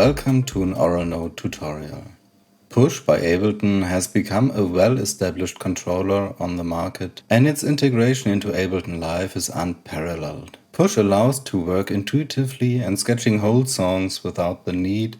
Welcome to an Aural.Node tutorial. Push by Ableton has become a well-established controller on the market, and its integration into Ableton Live is unparalleled. Push allows to work intuitively and sketching whole songs without the need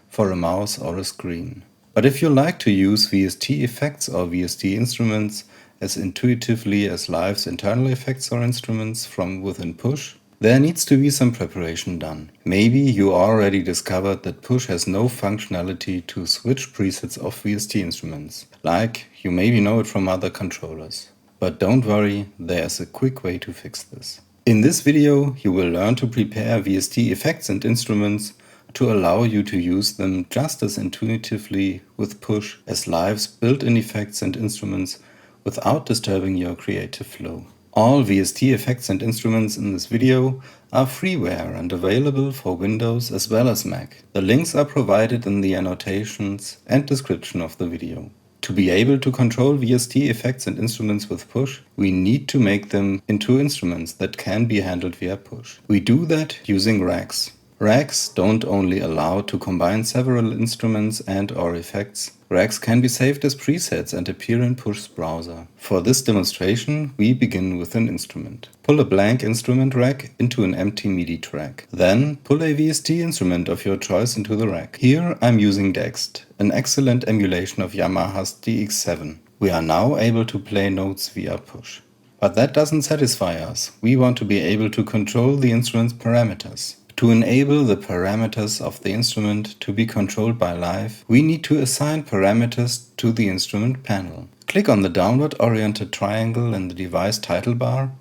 for a mouse or a screen. But if you like to use VST effects or VST instruments as intuitively as Live's internal effects or instruments from within Push, there needs to be some preparation done. Maybe you already discovered that Push has no functionality to switch presets of VST instruments, like you maybe know it from other controllers. But don't worry, there's a quick way to fix this. In this video, you will learn to prepare VST effects and instruments to allow you to use them just as intuitively with Push as Live's built-in effects and instruments without disturbing your creative flow. All VST effects and instruments in this video are freeware and available for Windows as well as Mac. The links are provided in the annotations and description of the video. To be able to control VST effects and instruments with Push, we need to make them into instruments that can be handled via Push. We do that using racks. Racks don't only allow to combine several instruments and/or effects. Racks can be saved as presets and appear in Push's browser. For this demonstration, we begin with an instrument. Pull a blank instrument rack into an empty MIDI track. Then pull a VST instrument of your choice into the rack. Here I'm using dexed, an excellent emulation of Yamaha's DX7. We are now able to play notes via Push. But that doesn't satisfy us. We want to be able to control the instrument's parameters. To enable the parameters of the instrument to be controlled by Live, we need to assign parameters to the instrument panel. Click on the downward-oriented triangle in the device title bar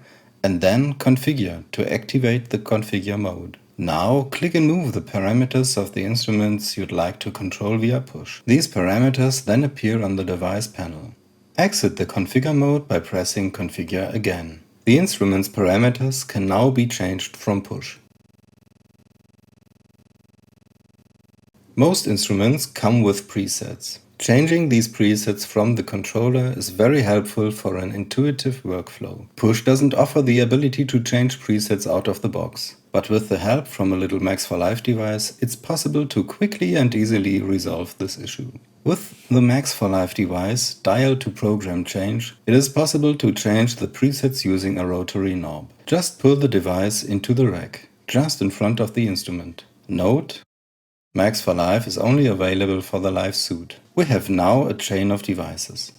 and then Configure to activate the Configure mode. Now click and move the parameters of the instruments you'd like to control via Push. These parameters then appear on the device panel. Exit the Configure mode by pressing Configure again. The instrument's parameters can now be changed from Push. Most instruments come with presets. Changing these presets from the controller is very helpful for an intuitive workflow. Push doesn't offer the ability to change presets out of the box, but with the help from a little Max for Live device, it's possible to quickly and easily resolve this issue. With the Max for Live device, dial to program change, it is possible to change the presets using a rotary knob. Just pull the device into the rack, just in front of the instrument. Note: Max for Live is only available for the Live suite. We have now a chain of devices.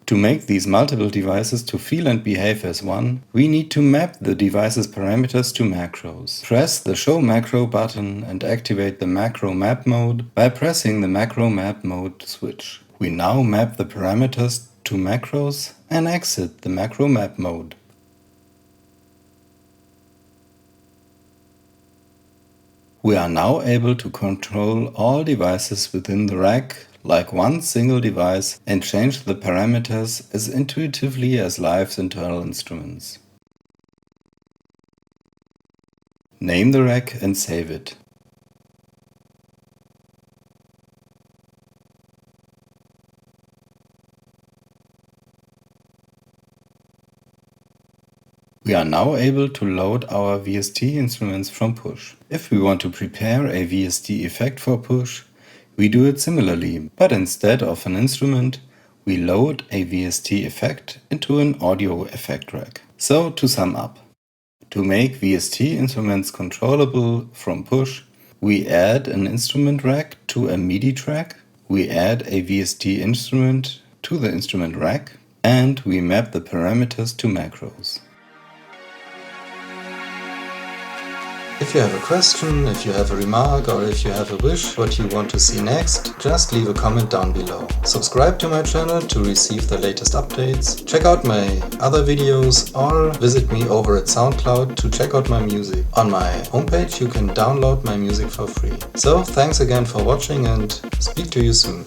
To make these multiple devices to feel and behave as one, we need to map the device's parameters to macros. Press the Show Macro button and activate the Macro Map mode by pressing the Macro Map mode switch. We now map the parameters to macros and exit the Macro Map mode. We are now able to control all devices within the rack like one single device and change the parameters as intuitively as Live's internal instruments. Name the rack and save it. We are now able to load our VST instruments from Push. If we want to prepare a VST effect for Push, we do it similarly, but instead of an instrument, we load a VST effect into an audio effect rack. So to sum up, to make VST instruments controllable from Push, we add an instrument rack to a MIDI track, we add a VST instrument to the instrument rack, and we map the parameters to macros. If you have a question, if you have a remark, or if you have a wish what you want to see next, just leave a comment down below. Subscribe to my channel to receive the latest updates, check out my other videos, or visit me over at SoundCloud to check out my music. On my homepage you can download my music for free. So thanks again for watching and speak to you soon.